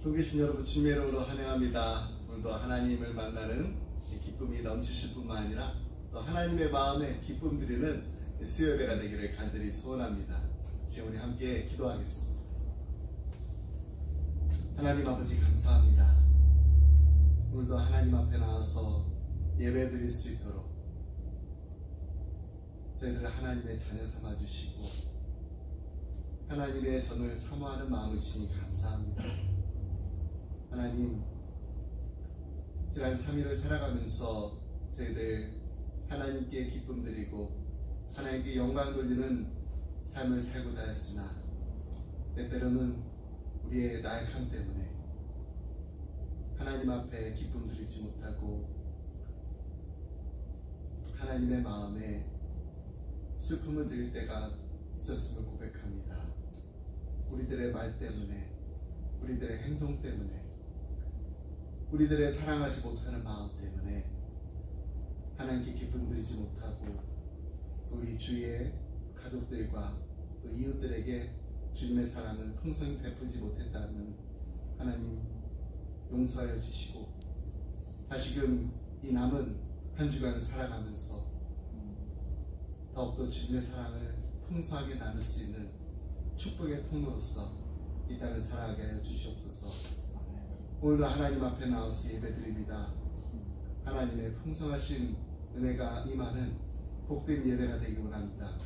듣고 계신 여러분 주님의 이름으로 환영합니다. 오늘도 하나님을 만나는 기쁨이 넘치실 뿐만 아니라 또 하나님의 마음에 기쁨 드리는 수요 예배가 되기를 간절히 소원합니다. 지금 우리 함께 기도하겠습니다. 하나님 아버지 감사합니다. 오늘도 하나님 앞에 나와서 예배 드릴 수 있도록 저희들을 하나님의 자녀 삼아주시고 하나님의 전을 사모하는 마음을 주시니 감사합니다. 하나님, 지난 3일을 살아가면서 저희들 하나님께 기쁨 드리고 하나님께 영광 돌리는 삶을 살고자 했으나 때때로는 우리의 나약함 때문에 하나님 앞에 기쁨 드리지 못하고 하나님의 마음에 슬픔을 드릴 때가 있었음을 고백합니다. 우리들의 말 때문에, 우리들의 행동 때문에, 우리들의 사랑하지 못하는 마음 때문에 하나님께 기쁨 드리지 못하고 또 우리 주위의 가족들과 또 이웃들에게 주님의 사랑을 풍성히 베풀지 못했다는 하나님 용서하여 주시고 다시금 이 남은 한 주간 살아가면서 더욱더 주님의 사랑을 풍성하게 나눌 수 있는 축복의 통로로서 이 땅을 살아가게 하여 주시옵소서. 오늘도 하나님 앞에 나와서 예배드립니다. 하나님의 풍성하신 은혜가 임하는 복된 예배가 되기 원합니다.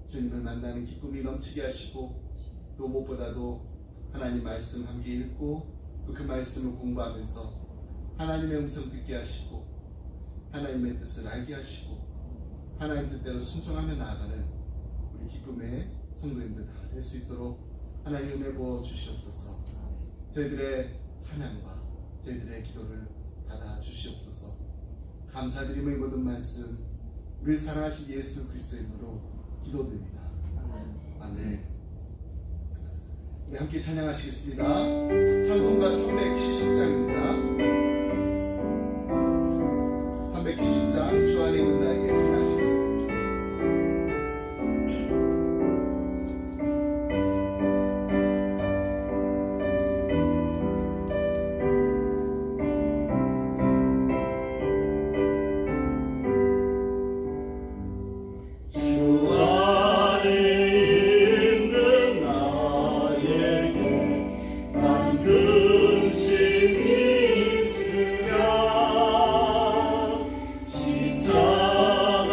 주님을 만나는 기쁨이 넘치게 하시고 또 무엇보다도 하나님 말씀 함께 읽고 또 그 말씀을 공부하면서 하나님의 음성 듣게 하시고 하나님의 뜻을 알게 하시고 하나님 뜻대로 순종하며 나아가는 우리 기쁨의 성도님들 다 될 수 있도록 하나님 은혜 부어 주시옵소서. 저희들의 찬양과 저희들의 기도를 받아 주시옵소서. 감사드리며 이 모든 말씀 우리 사랑하신 예수 그리스도의 이름으로 기도드립니다. 아멘. 우리 함께 찬양하시겠습니다. 찬송가 370장입니다. 370장 주 안에 있는 나에게 찬양하시겠습니다. 근심이 있으랴 십자가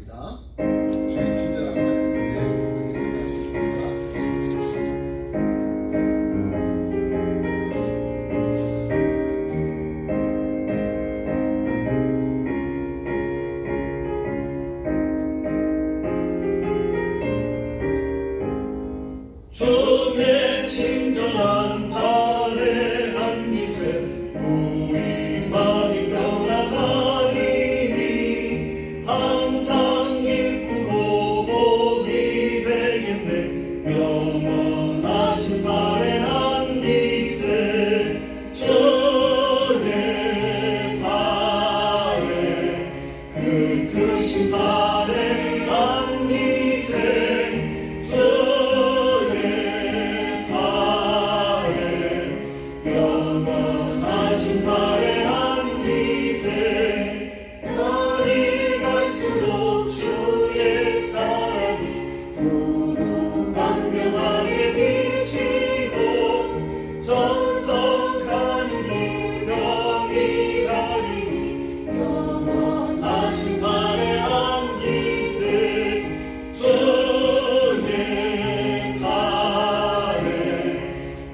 찬양합니다. 주의 친절한 하나님 뜻에 우리 찬양할 수 있습니다. 주의 친절한 발에 한 빛에 우리 마음이 변화하리니 항상 기쁘고 복이 되겠네. 영원하신 발에 한 빛에 주의 발에 그 크신 발에 한 빛에 영원하신 발에 한 빛에 날이 갈수록 주의 사랑이 두루 광명하게 비치고 정성한 길 병이 가리니 영원하신 발에 한 빛에 주의 발에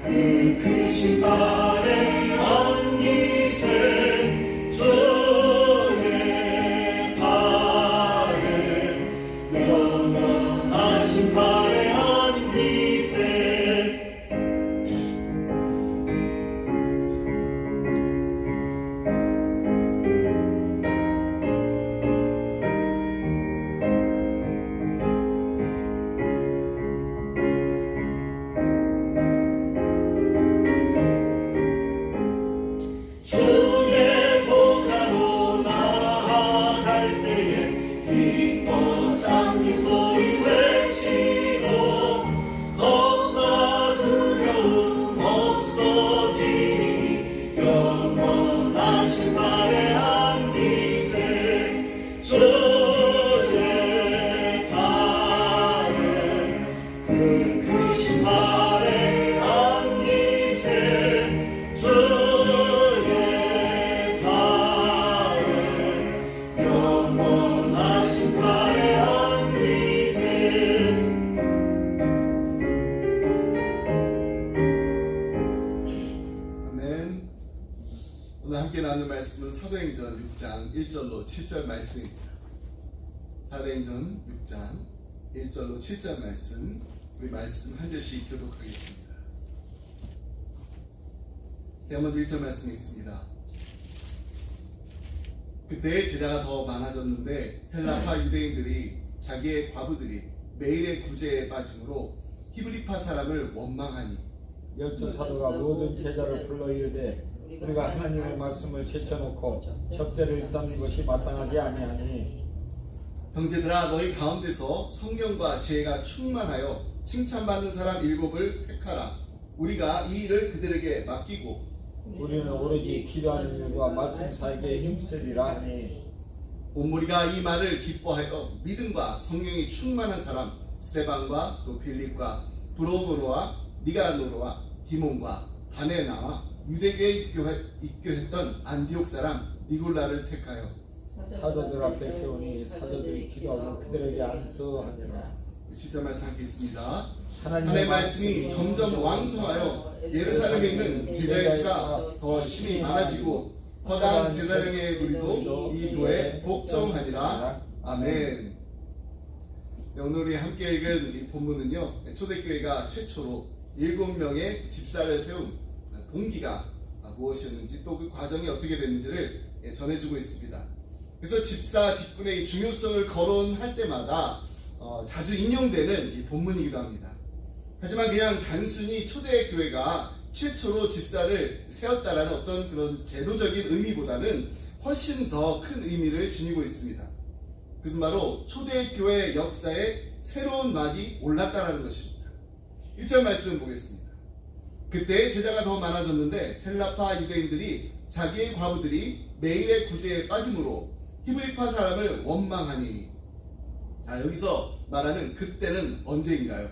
그 크신 발에 한 빛에 주의 발에 영원하신 발에 한 빛에 주의 보좌로 나아갈 때에 기뻐 장미 소리 외치고 겁과 두려움 없어지니 영원하신 발에 한 빛에 주의 발에 그 크신 발에 한 빛에 주의 발에 영원하신 발에 한 빛에 아멘. 오늘 함께 나눌 말씀은 사도행전 6장 1절로 7절 말씀입니다. 사도행전 6장 1절로 7절 말씀, 우리 말씀 한 절씩 교독하겠습니다. 제가 먼저 1절 말씀 있습니다. 그때 제자가 더 많아졌는데 헬라파 유대인들이 자기의 과부들이 매일의 구제에 빠짐으로 히브리파 사람을 원망하니 열두 사도가 모든 제자를 불러 이르되 우리가 하나님의 말씀을 제쳐놓고 접대를 쌓는 것이 마땅하지 아니하니 형제들아 너희 가운데서 성경과 지혜가 충만하여 칭찬받는 사람 7을 택하라. 우리가 이 일을 그들에게 맡기고 우리는 오로지 기도하는 일과 말씀 사이에 힘쓰리라 하니 온 무리가 이 말을 기뻐하여 믿음과 성령이 충만한 사람 스데반과 또 빌립과 브로고로와 니가노로와 디몬과 바네나와 유대교에 입교했던 안디옥 사람 니골라를 택하여 사도들 앞에 세우니 사도들이 기도하고 그들에게 안수하니라. 7절 말씀 하겠습니다. 하나님의 하나님의 말씀이 점점 왕성하여 예루살렘에 있는 제자의 수가 더 심히 많아지고 허다한 제사장의 우리도 이 도에 복종하니라. 아멘. 오늘 우리 함께 읽은 이 본문은요, 초대교회가 최초로 7명의 집사를 세운 동기가 무엇이었는지 또 그 과정이 어떻게 됐는지를 전해주고 있습니다. 그래서 집사 직분의 이 중요성을 거론할 때마다 자주 인용되는 이 본문이기도 합니다. 하지만 그냥 단순히 초대교회가 최초로 집사를 세웠다라는 어떤 그런 제도적인 의미보다는 훨씬 더 큰 의미를 지니고 있습니다. 그것은 바로 초대교회 역사에 새로운 막이 올랐다라는 것입니다. 1절 말씀 보겠습니다. 그때 제자가 더 많아졌는데 헬라파 유대인들이 자기의 과부들이 매일의 구제에 빠짐으로 히브리파 사람을 원망하니. 자, 여기서 말하는 그때는 언제인가요?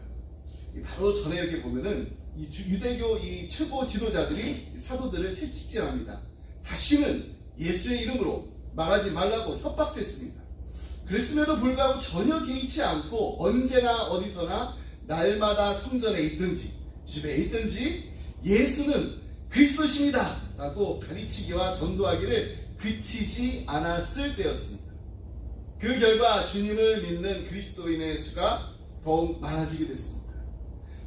바로 전에 이렇게 보면은 이 유대교 이 최고 지도자들이 사도들을 채찍질합니다. 다시는 예수의 이름으로 말하지 말라고 협박됐습니다. 그랬음에도 불구하고 전혀 개의치 않고 언제나 어디서나 날마다 성전에 있든지 집에 있든지 예수는 그리스도십니다 라고 가르치기와 전도하기를 그치지 않았을 때였습니다. 그 결과 주님을 믿는 그리스도인의 수가 더욱 많아지게 됐습니다.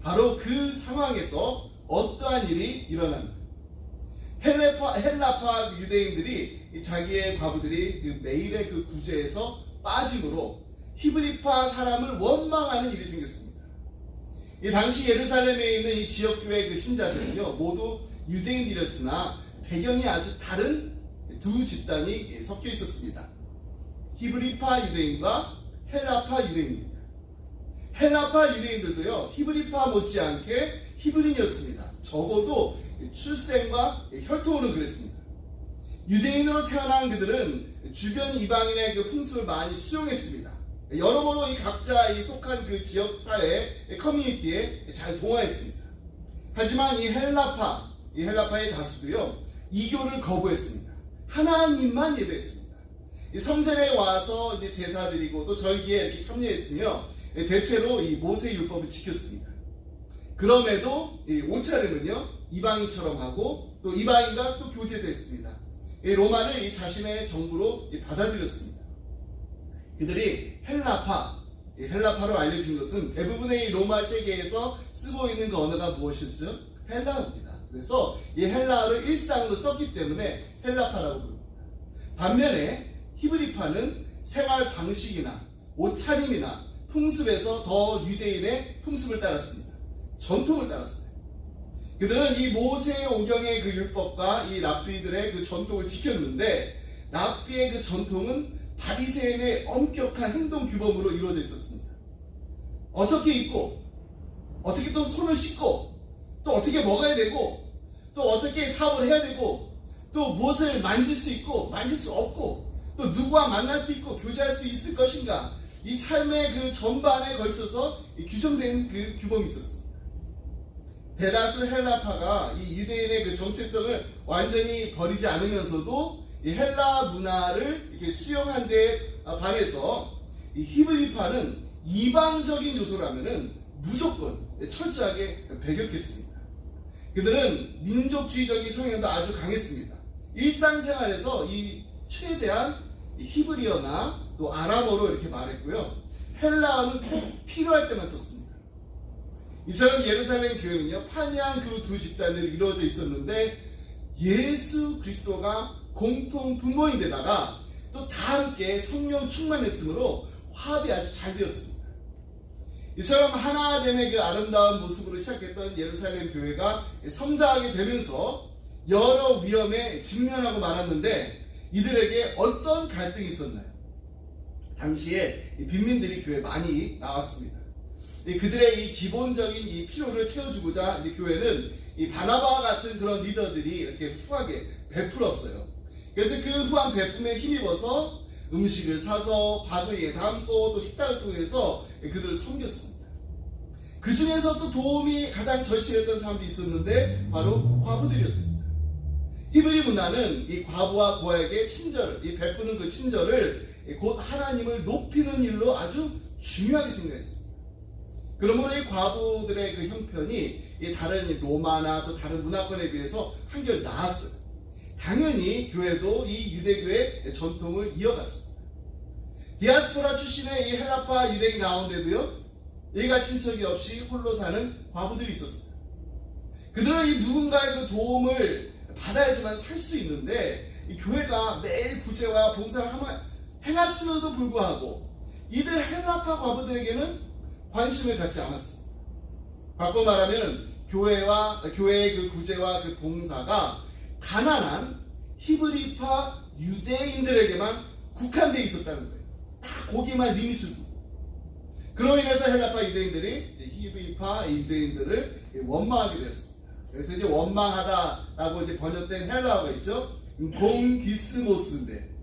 바로 그 상황에서 어떠한 일이 일어납니다. 헬라파 유대인들이 자기의 과부들이 그 매일의 그 구제에서 빠짐으로 히브리파 사람을 원망하는 일이 생겼습니다. 이 당시 예루살렘에 있는 이 지역교회 그 신자들은요 모두 유대인이었으나 배경이 아주 다른 두 집단이 섞여 있었습니다. 히브리파 유대인과 헬라파 유대인입니다. 헬라파 유대인들도요 히브리파 못지않게 히브리인이었습니다. 적어도 출생과 혈통으로는 그랬습니다. 유대인으로 태어난 그들은 주변 이방인의 그 풍습을 많이 수용했습니다. 여러모로 이 각자 이 속한 그 지역 사회 커뮤니티에 잘 동화했습니다. 하지만 이 헬라파의 다수도요 이교를 거부했습니다. 하나님만 예배했습니다. 이 성전에 와서 이제 제사 드리고 또 절기에 이렇게 참여했으며 대체로 이 모세 율법을 지켰습니다. 그럼에도 이 옷차림은요 이방인처럼 하고 또 이방인과 또 교제도 했습니다. 이 로마를 이 자신의 정부로 받아들였습니다. 그들이 헬라파로 알려진 것은 대부분의 이 로마 세계에서 쓰고 있는 그 언어가 무엇이었죠? 헬라어입니다. 그래서 이 헬라어를 일상으로 썼기 때문에 헬라파라고 부릅니다. 반면에 히브리파는 생활 방식이나 옷차림이나 풍습에서 더 유대인의 풍습을 따랐습니다. 전통을 따랐어요. 그들은 이 모세의 오경의 그 율법과 이 랍비들의 그 전통을 지켰는데 랍비의 그 전통은 바리새인의 엄격한 행동 규범으로 이루어져 있었습니다. 어떻게 입고, 어떻게 또 손을 씻고, 또 어떻게 먹어야 되고, 또 어떻게 사업을 해야 되고, 또 무엇을 만질 수 있고, 만질 수 없고, 또 누구와 만날 수 있고, 교제할 수 있을 것인가, 이 삶의 그 전반에 걸쳐서 규정된 그 규범이 있었습니다. 대다수 헬라파가 이 유대인의 그 정체성을 완전히 버리지 않으면서도 이 헬라 문화를 이렇게 수용한 데 반해서 이 히브리파는 이방적인 요소라면은 무조건 철저하게 배격했습니다. 그들은 민족주의적인 성향도 아주 강했습니다. 일상생활에서 이 최대한 히브리어나 또 아람어로 이렇게 말했고요. 헬라어는 꼭 필요할 때만 썼습니다. 이처럼 예루살렘 교회는요 판이한 그 두 집단으로 이루어져 있었는데 예수 그리스도가 공통 분모인데다가 또 다 함께 성령 충만했으므로 화합이 아주 잘 되었습니다. 이처럼 하나됨의 그 아름다운 모습으로 시작했던 예루살렘 교회가 성장하게 되면서 여러 위험에 직면하고 말았는데 이들에게 어떤 갈등이 있었나요? 당시에 빈민들이 교회에 많이 나왔습니다. 그들의 이 기본적인 이 필요를 채워주고자 이제 교회는 이 바나바와 같은 그런 리더들이 이렇게 후하게 베풀었어요. 그래서 그 후한 베품에 힘입어서 음식을 사서 바구니에 담고 또 식당을 통해서 그들을 섬겼습니다. 그 중에서 또 도움이 가장 절실했던 사람도 있었는데 바로 과부들이었습니다. 히브리 문화는 이 과부와 고아에게 친절을, 이 베푸는 그 친절을 곧 하나님을 높이는 일로 아주 중요하게 생각했습니다. 그러므로 이 과부들의 그 형편이 다른 로마나 또 다른 문화권에 비해서 한결 나았어요. 당연히 교회도 이 유대교의 전통을 이어갔습니다. 디아스포라 출신의 이 헬라파 유대인 가운데도요 일가 친척이 없이 홀로 사는 과부들이 있었습니다. 그들은 이 누군가의 그 도움을 받아야지만 살 수 있는데 이 교회가 매일 구제와 봉사를 행했음에도 불구하고 이들 헬라파 과부들에게는 관심을 갖지 않았습니다. 바꿔 말하면 교회의 그 구제와 그 봉사가 가난한 히브리파 유대인들에게만 국한되어 있었다는 거예요. 딱 거기만 리밋을 두고. 그로 인해서 헬라파 유대인들이 히브리파 유대인들을 원망하게 됐습니다. 그래서 이제 원망하다라고 이제 번역된 헬라어가 있죠. 공기스모스인데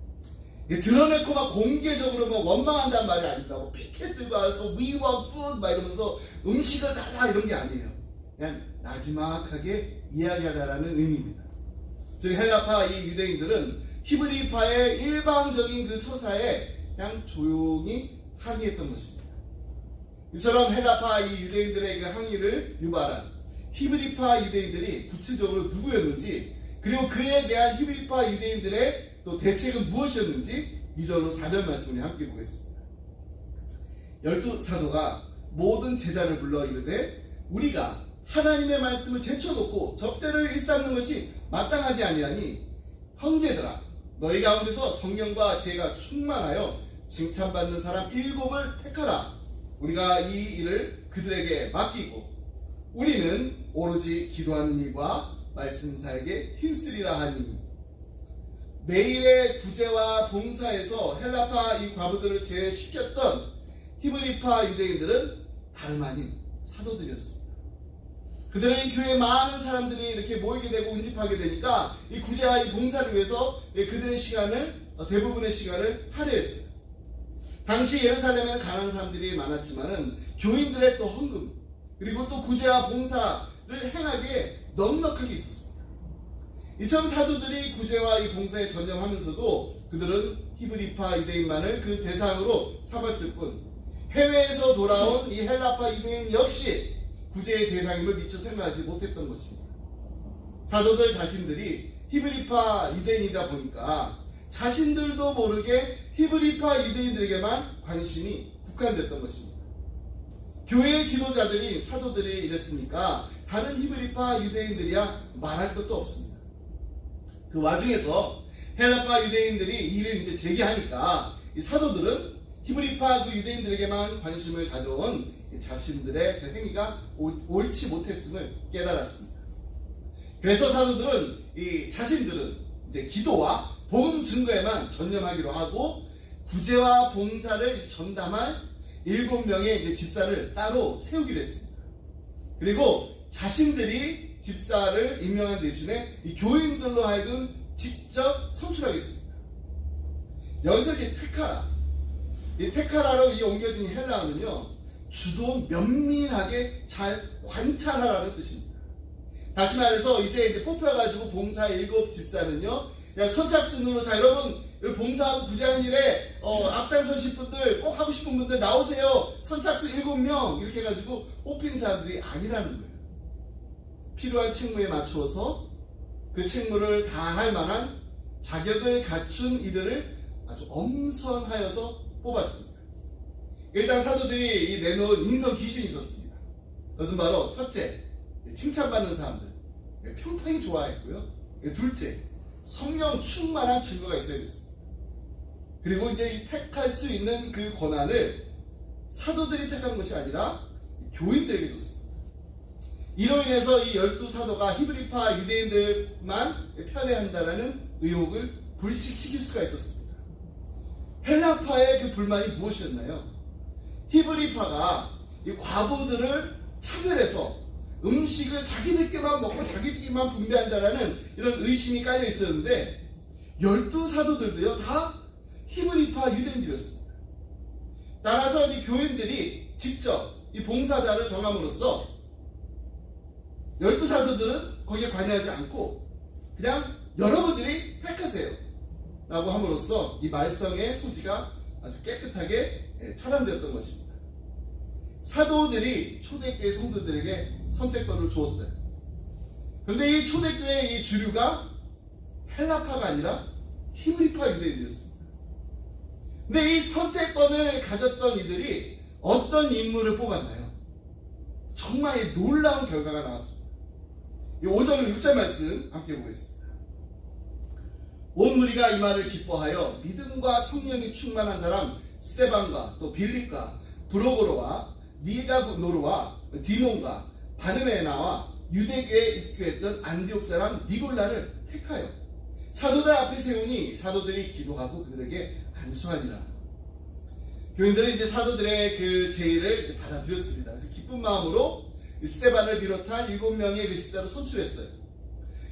드러내고 막 공개적으로 막 원망한다는 말이 아닙니다. 피켓 들고 와서 we want food 막 이러면서 음식을 달라 이런 게 아니에요. 그냥 나지막하게 이야기하다라는 의미입니다. 즉 헬라파 이 유대인들은 히브리파의 일방적인 그 처사에 그냥 조용히 항의했던 것입니다. 이처럼 헬라파 이 유대인들의 그 항의를 유발한 히브리파 유대인들이 구체적으로 누구였는지, 그리고 그에 대한 히브리파 유대인들의 또 대책은 무엇이었는지 2절로 4절 말씀을 함께 보겠습니다. 12사도가 모든 제자를 불러 이르되 우리가 하나님의 말씀을 제쳐놓고 접대를 일삼는 것이 마땅하지 아니하니 형제들아 너희 가운데서 성령과 지혜가 충만하여 칭찬받는 사람 7을 택하라. 우리가 이 일을 그들에게 맡기고 우리는 오로지 기도하는 일과 말씀사에게 힘쓰리라 하니, 매일의 구제와 봉사에서 헬라파 이 과부들을 제외시켰던 히브리파 유대인들은 다름 아닌 사도들이었습니다. 그들은 이 교회에 많은 사람들이 이렇게 모이게 되고 운집하게 되니까 이 구제와 이 봉사를 위해서 그들의 시간을, 대부분의 시간을 할애했어요. 당시 예루살렘에는 가난한 사람들이 많았지만은 교인들의 또 헌금, 그리고 또 구제와 봉사를 행하기에 넉넉하게 있었습니다. 이처럼 사도들이 구제와 이 봉사에 전념하면서도 그들은 히브리파 유대인만을 그 대상으로 삼았을 뿐, 해외에서 돌아온 이 헬라파 유대인 역시 구제의 대상임을 미처 생각하지 못했던 것입니다. 사도들 자신들이 히브리파 유대인이다 보니까 자신들도 모르게 히브리파 유대인들에게만 관심이 국한됐던 것입니다. 교회의 지도자들이 사도들이 이랬으니까 다른 히브리파 유대인들이야 말할 것도 없습니다. 그 와중에서 헬라파 유대인들이 일을 이제 제기하니까 이 사도들은 히브리파 그 유대인들에게만 관심을 가져온 자신들의 그 행위가 옳지 못했음을 깨달았습니다. 그래서 사도들은 이 자신들은 이제 기도와 복음 증거에만 전념하기로 하고 구제와 봉사를 전담할 7명의 이제 집사를 따로 세우기로 했습니다. 그리고 자신들이 집사를 임명한 대신에 이 교인들로 하여금 직접 선출하겠습니다. 여기서 이제 테카라, 이 테카라로 이 옮겨진 헬라어는요, 주도 면밀하게 잘 관찰하라는 뜻입니다. 다시 말해서 이제 뽑혀가지고 봉사 7 집사는요, 그냥 선착순으로 자 여러분 봉사하고 구제하는 일에 앞장서실 분들, 꼭 하고 싶은 분들 나오세요. 선착순 7명 이렇게 해가지고 뽑힌 사람들이 아니라는 거예요. 필요한 책무에 맞추어서 그 책무를 다할 만한 자격을 갖춘 이들을 아주 엄선하여서 뽑았습니다. 일단 사도들이 내놓은 인성 기준이 있었습니다. 그것은 바로 첫째, 칭찬받는 사람들, 평판이 좋아했고요. 둘째, 성령 충만한 증거가 있어야 됐습니다. 그리고 이제 이 택할 수 있는 그 권한을 사도들이 택한 것이 아니라 교인들에게 줬습니다. 이로 인해서 이 12사도가 히브리파 유대인들만 편애한다라는 의혹을 불식시킬 수가 있었습니다. 헬라파의 그 불만이 무엇이었나요? 히브리파가 이 과부들을 차별해서 음식을 자기들끼리만 먹고 자기들끼리만 분배한다라는 이런 의심이 깔려 있었는데, 12사도들도요 다 히브리파 유대인들이었습니다. 따라서 이 교인들이 직접 이 봉사자를 정함으로써 12사도들은 거기에 관여하지 않고 그냥 여러분들이 택하세요 라고 함으로써 이 말썽의 소지가 아주 깨끗하게 차단되었던 것입니다. 사도들이 초대교회 성도들에게 선택권을 주었어요. 그런데 이 초대교회의 이 주류가 헬라파가 아니라 히브리파 유대인들이었습니다. 근데 이 선택권을 가졌던 이들이 어떤 인물을 뽑았나요? 정말 놀라운 결과가 나왔습니다. 이 5절 6절 말씀 함께 보겠습니다. 온 무리가 이 말을 기뻐하여 믿음과 성령이 충만한 사람 스데반과 또 빌립과 브로고로와 니가노르와 디몬과 바느메나와 유대교에 입교했던 안디옥 사람 니골라를 택하여 사도들 앞에 세우니 사도들이 기도하고 그들에게 안수하니라. 교인들은 이제 사도들의 그 제의를 이제 받아들였습니다. 그래서 기쁜 마음으로 스데반을 비롯한 7명의 그 집사를 선출했어요.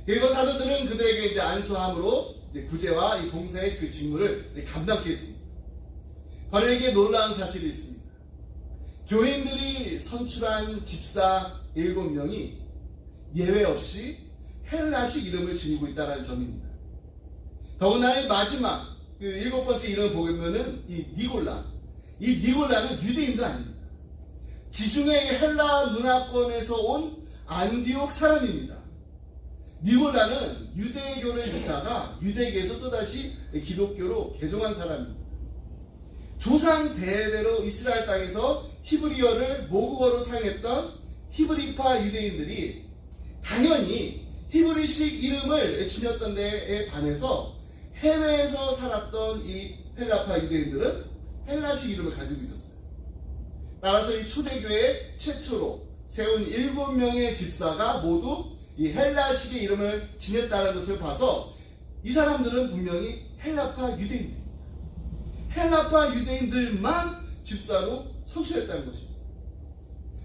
그리고 사도들은 그들에게 이제 안수함으로 이제 구제와 이 봉사의 그 직무를 이제 감당케 했습니다. 바로 이게 놀라운 사실이 있습니다. 교인들이 선출한 집사 7명이 예외 없이 헬라식 이름을 지니고 있다는 점입니다. 더군다나 마지막 그 7번째 이름을 보면은 이 니골라. 이 니골라는 유대인도 아닙니다. 지중해 헬라 문화권에서 온 안디옥 사람입니다. 니골라는 유대교를 믿다가 유대교에서 또다시 기독교로 개종한 사람입니다. 조상 대대로 이스라엘 땅에서 히브리어를 모국어로 사용했던 히브리파 유대인들이 당연히 히브리식 이름을 지녔던 데에 반해서 해외에서 살았던 이 헬라파 유대인들은 헬라식 이름을 가지고 있었어요. 따라서 이 초대교회 최초로 세운 7명의 집사가 모두 이 헬라식의 이름을 지녔다는 것을 봐서 이 사람들은 분명히 헬라파 유대인들입니다. 헬라파 유대인들만 집사로 선출했다는 것입니다.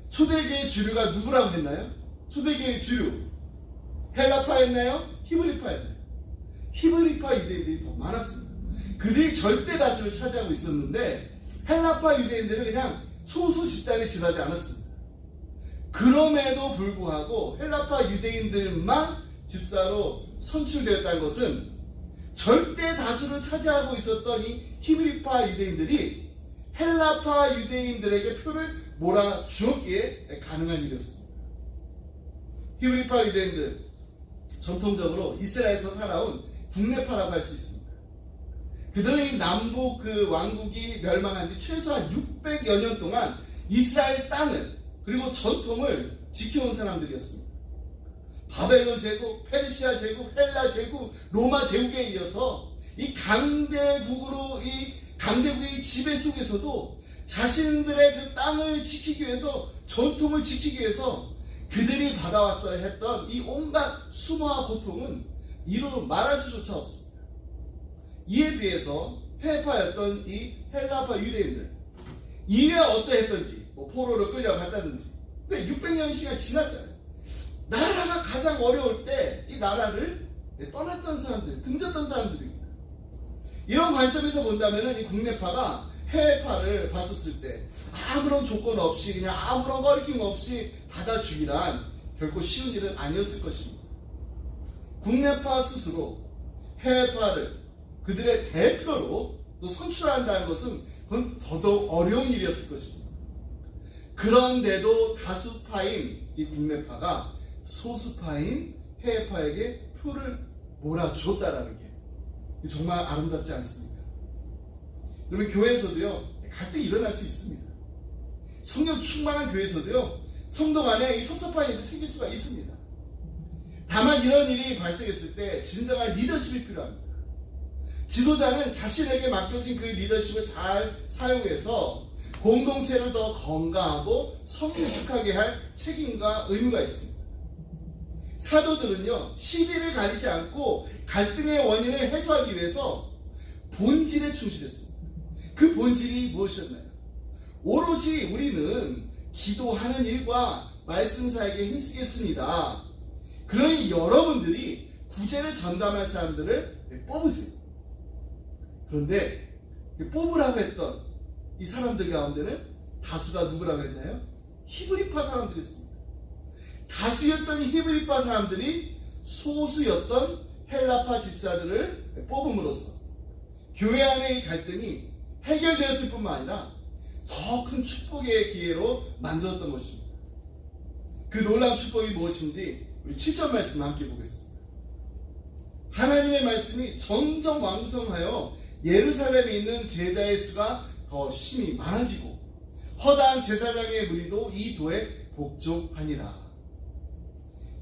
초대교회 주류가 누구라고 했나요? 초대교회 주류 헬라파였나요? 히브리파였나요? 히브리파 유대인들이 더 많았습니다. 그들이 절대 다수를 차지하고 있었는데 헬라파 유대인들은 그냥 소수 집단에 지나지 않았습니다. 그럼에도 불구하고 헬라파 유대인들만 집사로 선출되었다는 것은 절대 다수를 차지하고 있었던 이 히브리파 유대인들이 헬라파 유대인들에게 표를 몰아주었기에 가능한 일이었습니다. 히브리파 유대인들 전통적으로 이스라엘에서 살아온 국내파라고 할 수 있습니다. 그들은 이 남북 그 왕국이 멸망한 뒤 최소한 600여 년 동안 이스라엘 땅을 그리고 전통을 지켜온 사람들이었습니다. 바벨론 제국, 페르시아 제국, 헬라 제국, 로마 제국에 이어서 이 강대국의 지배 속에서도 자신들의 그 땅을 지키기 위해서 전통을 지키기 위해서 그들이 받아왔어야 했던 이 온갖 수모와 고통은 이루 말할 수조차 없습니다. 이에 비해서 해파였던 이 헬라파 유대인들 이에 어떠했던지 포로로 끌려갔다든지 근데 600년씩이나 지났잖아요. 나라가 가장 어려울 때 이 나라를 떠났던 사람들, 등졌던 사람들입니다. 이런 관점에서 본다면 이 국내파가 해외파를 봤었을 때 아무런 조건 없이 그냥 아무런 거리낌 없이 받아주기란 결코 쉬운 일은 아니었을 것입니다. 국내파 스스로 해외파를 그들의 대표로 또 선출한다는 것은 그건 더더욱 어려운 일이었을 것입니다. 그런데도 다수파인 이 국내파가 소수파인 해외파에게 표를 몰아주었다라는 게 정말 아름답지 않습니까? 그러면 교회에서도요 갈등이 일어날 수 있습니다. 성령 충만한 교회에서도요 성도 간에 이 섭섭한 일이 생길 수가 있습니다. 다만 이런 일이 발생했을 때 진정한 리더십이 필요합니다. 지도자는 자신에게 맡겨진 그 리더십을 잘 사용해서 공동체를 더 건강하고 성숙하게 할 책임과 의무가 있습니다. 사도들은요 시비를 가리지 않고 갈등의 원인을 해소하기 위해서 본질에 충실했습니다. 그 본질이 무엇이었나요? 오로지 우리는 기도하는 일과 말씀사에게 힘쓰겠습니다. 그러니 여러분들이 구제를 전담할 사람들을 뽑으세요. 그런데 뽑으라고 했던 이 사람들 가운데는 다수가 누구라고 했나요? 히브리파 사람들이었습니다. 다수였던 이 히브리파 사람들이 소수였던 헬라파 집사들을 뽑음으로써 교회 안의 이 갈등이 해결되었을 뿐만 아니라 더 큰 축복의 기회로 만들었던 것입니다. 그 놀라운 축복이 무엇인지 우리 7절 말씀 함께 보겠습니다. 하나님의 말씀이 점점 왕성하여 예루살렘에 있는 제자의 수가 더 심히 많아지고 허다한 제사장의 무리도 이 도에 복종하니라.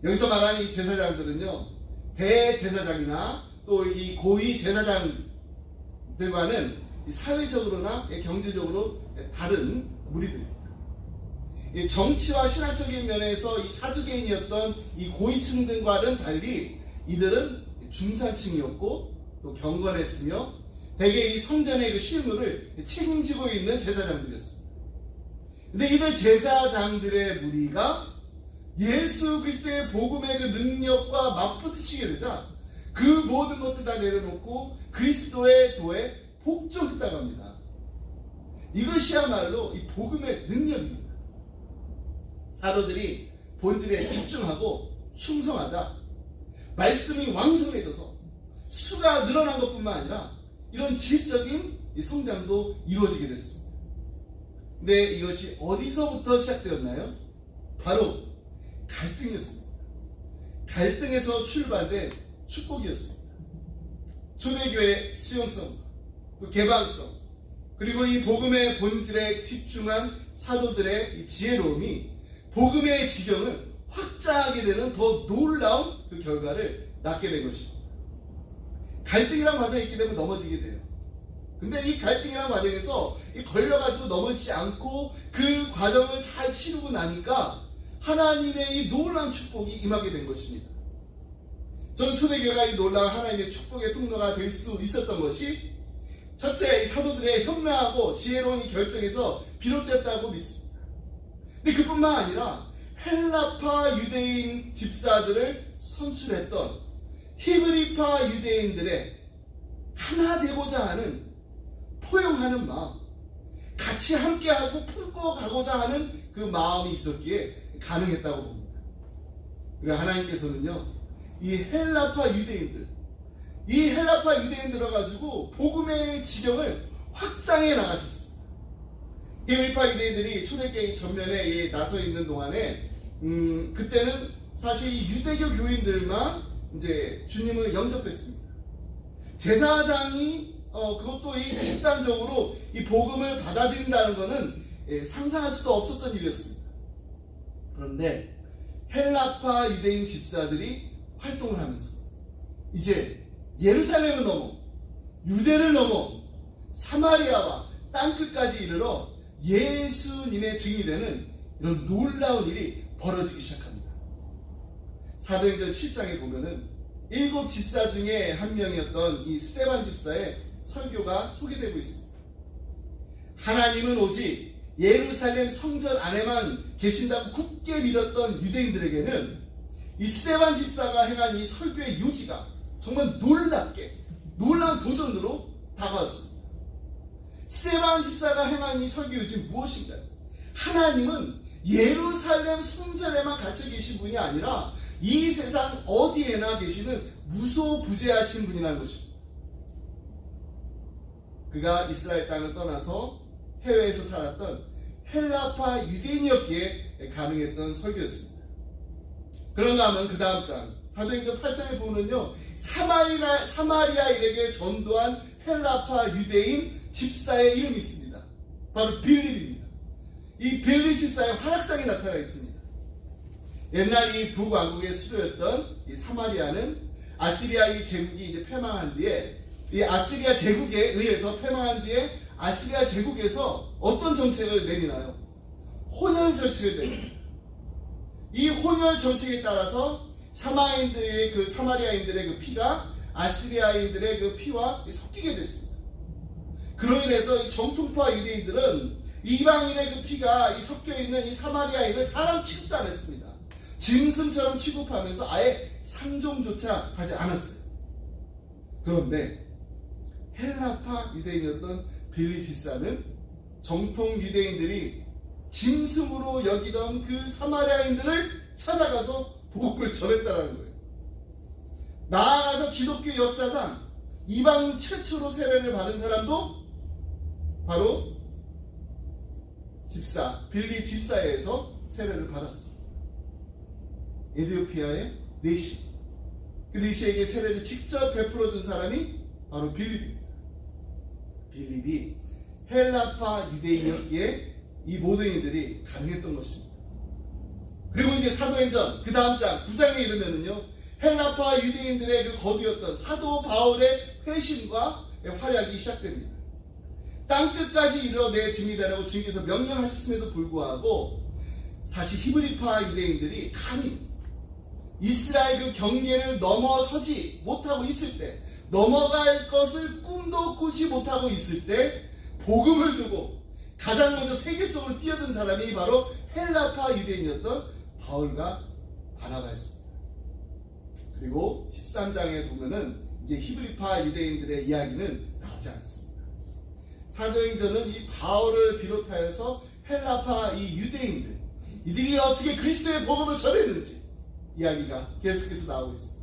여기서 말하는 이 제사장들은요 대제사장이나 또 이 고위 제사장들과는 사회적으로나 경제적으로 다른 무리들입니다. 정치와 신학적인 면에서 이 사두개인이었던 이 고위층들과는 달리 이들은 중산층이었고 또 경건했으며 대개 이 성전의 그 실무를 책임지고 있는 제사장들이었습니다. 근데 이들 제사장들의 무리가 예수 그리스도의 복음의 그 능력과 맞부딪히게 되자 그 모든 것들 다 내려놓고 그리스도의 도에 복종했다고 합니다. 이것이야말로 이 복음의 능력입니다. 사도들이 본질에 집중하고 충성하자 말씀이 왕성해져서 수가 늘어난 것뿐만 아니라 이런 질적인 이 성장도 이루어지게 됐습니다. 근데 이것이 어디서부터 시작되었나요? 바로 갈등이었습니다. 갈등에서 출발된 축복이었습니다. 초대교회의 수용성, 또 개방성, 그리고 이 복음의 본질에 집중한 사도들의 이 지혜로움이 복음의 지경을 확장하게 되는 더 놀라운 그 결과를 낳게 된 것입니다. 갈등이란 과정이 있게 되면 넘어지게 돼요. 근데 이 갈등이란 과정에서 걸려가지고 넘어지지 않고 그 과정을 잘 치르고 나니까 하나님의 이 놀라운 축복이 임하게 된 것입니다. 저는 초대교회가 이 놀라운 하나님의 축복의 통로가 될 수 있었던 것이 첫째, 이 사도들의 현명하고 지혜로운 이 결정에서 비롯됐다고 믿습니다. 근데 그뿐만 아니라 헬라파 유대인 집사들을 선출했던 히브리파 유대인들의 하나 되고자 하는 포용하는 마음, 같이 함께하고 품고 가고자 하는 그 마음이 있었기에 가능했다고 봅니다. 그리고 하나님께서는요, 이 헬라파 유대인들을 가지고 복음의 지경을 확장해 나가셨습니다. 히브리파 유대인들이 초대교회 전면에 나서 있는 동안에 그때는 사실 이 유대교 교인들만 이제 주님을 영접했습니다. 제사장이 그것도 이 집단적으로 이 복음을 받아들인다는 것은 상상할 수도 없었던 일이었습니다. 그런데 헬라파 유대인 집사들이 활동을 하면서 이제 예루살렘을 넘어 유대를 넘어 사마리아와 땅끝까지 이르러 예수님의 증인이 되는 이런 놀라운 일이 벌어지기 시작합니다. 사도행전 7장에 보면은 7 집사 중에 한 명이었던 이 스데반 집사의 설교가 소개되고 있습니다. 하나님은 오직 예루살렘 성전 안에만 계신다고 굳게 믿었던 유대인들에게는 이 스데반 집사가 행한 이 설교의 요지가 정말 놀라운 도전으로 다가왔습니다. 스데반 집사가 행한 이 설교 요지는 무엇인가요? 하나님은 예루살렘 성전에만 갇혀 계신 분이 아니라 이 세상 어디에나 계시는 무소부재하신 분이라는 것입니다. 그가 이스라엘 땅을 떠나서 해외에서 살았던 헬라파 유대인이었기에 가능했던 설교였습니다. 그런가 하면 그 다음 장 사도행전 8장에 보면요, 사마리아인에게 전도한 헬라파 유대인 집사의 이름이 있습니다. 바로 빌립입니다. 이 빌립 집사의 활약상이 나타나 있습니다. 옛날 이 북왕국의 수도였던 이 사마리아는 아시리아 이 제국이 이제 패망한 뒤에 이 아시리아 제국에 의해서 패망한 뒤에 아시리아 제국에서 어떤 정책을 내리나요? 혼혈 정책을 내립니다. 이 혼혈 정책에 따라서 사마리아인들의 그 피가 아시리아인들의 그 피와 섞이게 됐습니다. 그로 인해서 이 정통파 유대인들은 이방인의 그 피가 섞여 있는 이 사마리아인을 사람 취급도 안 했습니다. 짐승처럼 취급하면서 아예 상종조차 하지 않았어요. 그런데 헬라파 유대인이었던 빌립 집사는 정통 유대인들이 짐승으로 여기던 그 사마리아인들을 찾아가서 복음을 전했다는 거예요. 나아가서 기독교 역사상 이방인 최초로 세례를 받은 사람도 바로 빌립 집사에서 세례를 받았습니다. 에티오피아의 네시, 그 네시에게 세례를 직접 베풀어 준 사람이 바로 빌립입니다. 빌립이 헬라파 유대인이었기에 이 모든 일들이 가능했던 것입니다. 그리고 이제 사도행전 그 다음 장 9장에 이르면은요, 헬라파 유대인들의 그 거두였던 사도 바울의 회심과 활약이 시작됩니다. 땅끝까지 이르러 내 증인이 되라고 주님께서 명령하셨음에도 불구하고 사실 히브리파 유대인들이 감히 이스라엘 그 경계를 넘어서지 못하고 있을 때, 넘어갈 것을 꿈도 꾸지 못하고 있을 때 복음을 두고 가장 먼저 세계 속으로 뛰어든 사람이 바로 헬라파 유대인이었던 바울과 바나바였습니다. 그리고 13장에 보면은 이제 히브리파 유대인들의 이야기는 나오지 않습니다. 사도행전은 이 바울을 비롯하여서 헬라파 이 유대인들, 이들이 어떻게 그리스도의 복음을 전했는지 이야기가 계속해서 나오고 있습니다.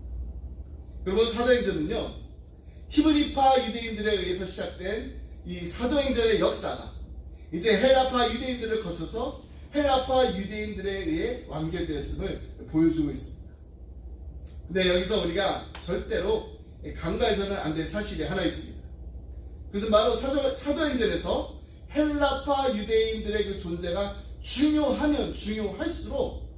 그러면 사도행전은요, 히브리파 유대인들에 의해서 시작된 이 사도행전의 역사가 이제 헬라파 유대인들을 거쳐서 헬라파 유대인들에 의해 완결되었음을 보여주고 있습니다. 근데 여기서 우리가 절대로 간과해서는 안 될 사실이 하나 있습니다. 그것은 바로 사도행전에서 헬라파 유대인들의 그 존재가 중요하면 중요할수록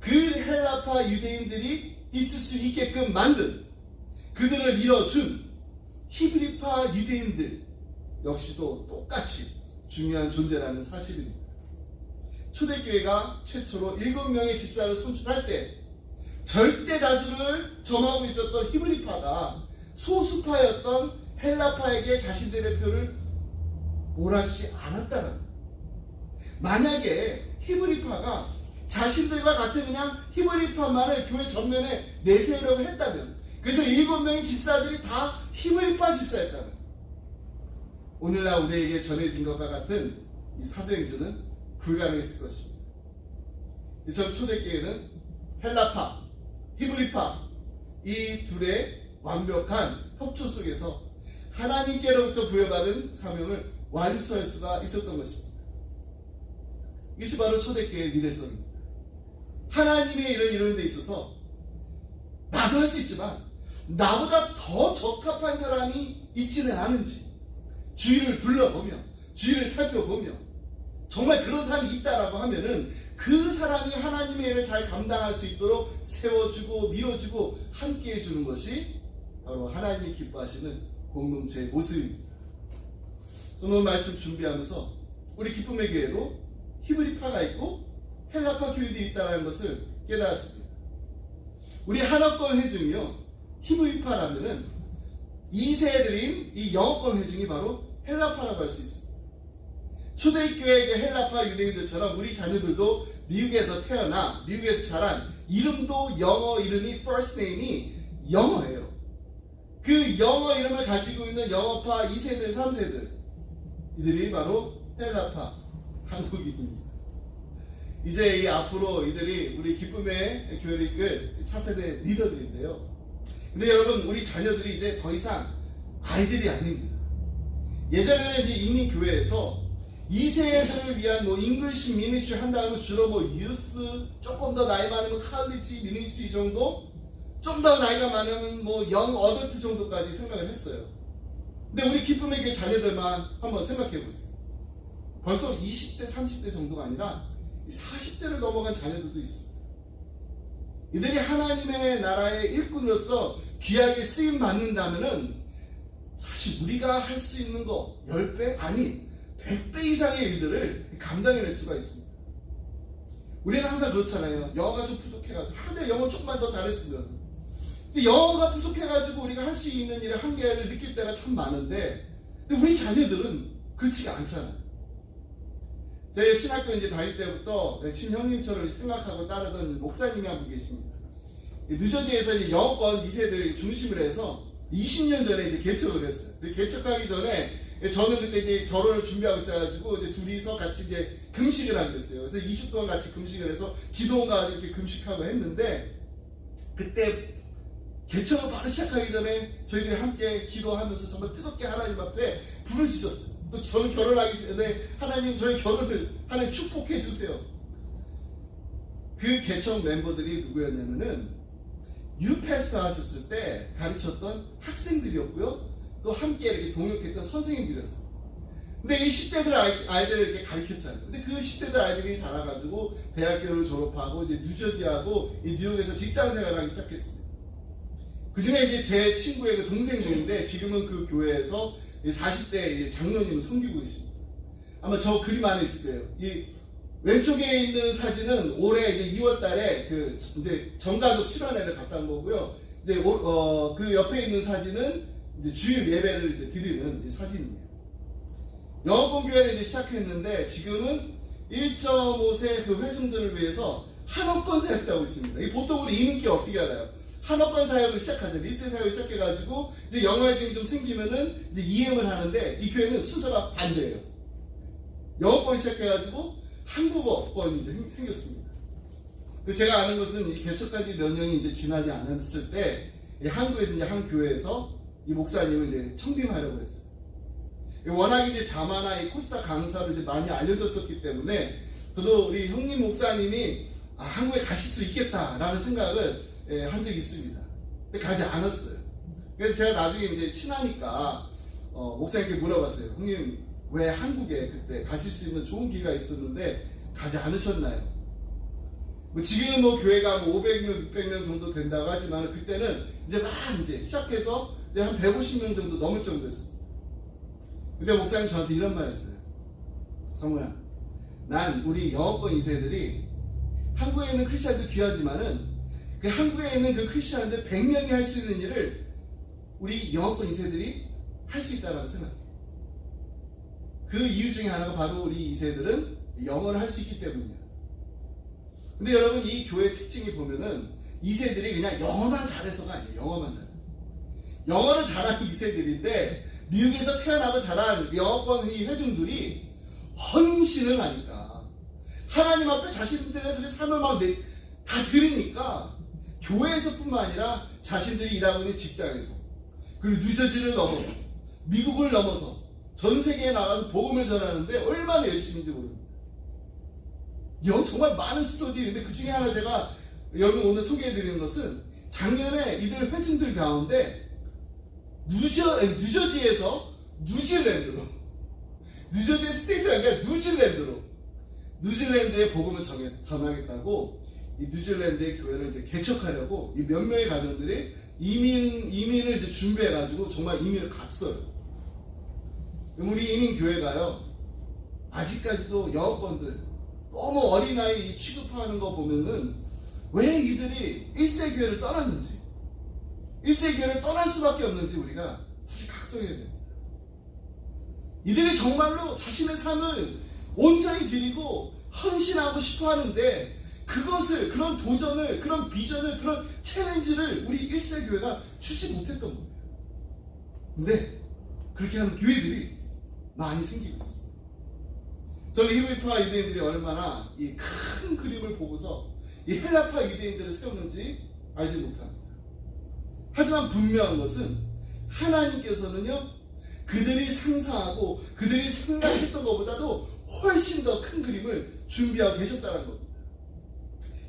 그 헬라파 유대인들이 있을 수 있게끔 만든, 그들을 밀어준 히브리파 유대인들 역시도 똑같이 중요한 존재라는 사실입니다. 초대교회가 최초로 7명의 집사를 선출할 때 절대 다수를 점하고 있었던 히브리파가 소수파였던 헬라파에게 자신들의 표를 몰아주지 않았다는 거예요. 만약에 히브리파가 자신들과 같은 그냥 히브리파만을 교회 전면에 내세우려고 했다면, 그래서 7명의 집사들이 다 히브리파 집사였다면, 오늘날 우리에게 전해진 것과 같은 이 사도행전은 불가능했을 것입니다. 전 초대교회는 헬라파, 히브리파 이 둘의 완벽한 협조 속에서 하나님께로부터 부여받은 사명을 완수할 수가 있었던 것입니다. 이것이 바로 초대교회의 위대성입니다. 하나님의 일을 이루는 데 있어서 나도 할 수 있지만 나보다 더 적합한 사람이 있지는 않은지 주위를 둘러보며 주위를 살펴보며 정말 그런 사람이 있다라고 하면은 그 사람이 하나님의 일을 잘 감당할 수 있도록 세워주고 밀어주고 함께 해주는 것이 바로 하나님이 기뻐하시는 공동체의 모습입니다. 오늘 말씀 준비하면서 우리 기쁨의 교회도 히브리파가 있고 헬라파 교회들이 있다는 것을 깨달았습니다. 우리 한어권 회중이요, 히브리파라면은 2세들인 이 영어권 회중이 바로 헬라파라고 할 수 있습니다. 초대교회의 헬라파 유대인들처럼 우리 자녀들도 미국에서 태어나 미국에서 자란 이름도 영어 이름이 first name이 영어예요. 그 영어 이름을 가지고 있는 영어파 2세들 3세들 이들이 바로 헬라파 한국인입니다. 이제 이 앞으로 이들이 우리 기쁨의 교회를 이끌 차세대 리더들인데요. 근데 여러분, 우리 자녀들이 이제 더 이상 아이들이 아닙니다. 예전에는 이제 이미 교회에서 2세들을 위한 뭐 잉글리시 미니스트리 한다면 주로 뭐 유스, 조금 더 나이 많으면 칼리지 미니스트리 정도, 좀 더 나이가 많으면 뭐 영 어덜트 정도까지 생각을 했어요. 근데 우리 기쁨의 교회 자녀들만 한번 생각해 보세요. 벌써 20대, 30대 정도가 아니라 40대를 넘어간 자녀들도 있습니다. 이들이 하나님의 나라의 일꾼으로서 귀하게 쓰임 받는다면은 사실 우리가 할 수 있는 거 10배? 아니 100배 이상의 일들을 감당해낼 수가 있습니다. 우리는 항상 그렇잖아요. 영어가 좀 부족해가지고 하루에 영어 조금만 더 잘했으면. 근데 영어가 부족해가지고 우리가 할 수 있는 일의 한계를 느낄 때가 참 많은데, 근데 우리 자녀들은 그렇지가 않잖아요. 제 신학교 이제 다닐 때부터 친형님처럼 생각하고 따르던 목사님이 한 분 계십니다. 뉴저지에서 이제 영어권 2세들 중심으로 해서 20년 전에 이제 개척을 했어요. 개척하기 전에 저는 그때 이제 결혼을 준비하고 있어가지고 이제 둘이서 같이 이제 금식을 하기로 했어요. 그래서 2주 동안 같이 금식을 해서 기도원 가지고 이렇게 금식하고 했는데, 그때 개척을 바로 시작하기 전에 저희들이 함께 기도하면서 정말 뜨겁게 하나님 앞에 부르짖었어요. 또 저는 결혼하기 전에 하나님 저희 결혼을 하나님 축복해 주세요. 그 개척 멤버들이 누구였냐면은 유패스터 하셨을 때 가르쳤던 학생들이었고요, 또 함께 이렇게 동역했던 선생님들이었어요. 근데 이 10대들 아이들을 이렇게 가르쳤잖아요. 근데 그 10대들 아이들이 자라가지고 대학교를 졸업하고 이제 뉴저지하고 이 뉴욕에서 직장 생활을 하기 시작했습니다. 그 중에 이제 제 친구의 그 동생들인데 지금은 그 교회에서 40대 장로님을 섬기고 계십니다. 아마 저 그림 안에 있을 거예요. 이 왼쪽에 있는 사진은 올해 이제 2월 달에 그 이제 정가족 수련회를 갔다 온 거고요. 이제 그 옆에 있는 사진은 이제 주일 예배를 이제 드리는 사진이에요. 영어권 교회를 이제 시작했는데 지금은 1.5세 그 회중들을 위해서 한옥권 사역도 하고 있습니다. 이 보통 우리 이민교회 어떻게 알아요? 한옥권 사역을 시작하죠. 리세 사역을 시작해가지고 이제 영어회증이 좀 생기면은 이제 EM을 하는데, 이 교회는 순서가 반대예요. 영어권 시작해가지고 한국어권이 이제 생겼습니다. 제가 아는 것은 이 개척까지 몇 년이 이제 지나지 않았을 때 한국에서 이제 한 교회에서 이 목사님을 이제 청빙하려고 했어요. 워낙 이제 자마나 이 코스타 강사로 이제 많이 알려졌었기 때문에 저도 우리 형님 목사님이 한국에 가실 수 있겠다라는 생각을 한 적이 있습니다. 근데 가지 않았어요. 그래서 제가 나중에 이제 친하니까 목사님께 물어봤어요. 형님 왜 한국에 그때 가실 수 있는 좋은 기회가 있었는데 가지 않으셨나요? 지금은 교회가 500명, 600명 정도 된다고 하지만 그때는 이제 막 이제 시작해서 이제 한 150명 정도 넘을 정도였어요. 그때 목사님 저한테 이런 말 했어요. 성우야, 난 우리 영어권 2세들이 한국에 있는 크리스천들 귀하지만은 그 한국에 있는 그 크리스천들 100명이 할 수 있는 일을 우리 영어권 2세들이 할 수 있다고 생각해요. 그 이유 중에 하나가 바로 우리 2세들은 영어를 할 수 있기 때문이에요. 근데 여러분 이 교회 특징이 보면은 2세들이 그냥 영어만 잘해서가 아니에요. 영어만 잘해서. 영어를 잘하는 2세들인데 미국에서 태어나고 자란 영어권 회중들이 헌신을 하니까 하나님 앞에 자신들의 삶을 막 다 드리니까 교회에서뿐만 아니라 자신들이 일하고 있는 직장에서 그리고 뉴저지를 넘어서 미국을 넘어서 전 세계에 나가서 복음을 전하는데 얼마나 열심인지 모릅니다. 정말 많은 스토리인데 그 중에 하나 제가 여러분 오늘 소개해드리는 것은 작년에 이들 회중들 가운데 뉴저지에서 뉴질랜드로 뉴저지 스테이트가 아니라 뉴질랜드에 복음을 전하겠다고 이 뉴질랜드의 교회를 이제 개척하려고 이 몇 명의 가정들이 이민을 이제 준비해가지고 정말 이민을 갔어요. 우리 이민 교회가요 아직까지도 영어권들 너무 어린아이 취급하는 거 보면은 왜 이들이 1세 교회를 떠났는지 1세 교회를 떠날 수밖에 없는지 우리가 사실 각성해야 됩니다. 이들이 정말로 자신의 삶을 온전히 드리고 헌신하고 싶어 하는데 그것을 그런 도전을 그런 비전을 그런 챌린지를 우리 1세 교회가 주지 못했던 거예요. 근데 그렇게 하는 교회들이 많이 생기고 있습니다. 저는 히브리파 유대인들이 얼마나 이 큰 그림을 보고서 이 헬라파 유대인들을 세웠는지 알지 못합니다. 하지만 분명한 것은 하나님께서는요 그들이 상상하고 그들이 생각했던 것보다도 훨씬 더 큰 그림을 준비하고 계셨다는 겁니다.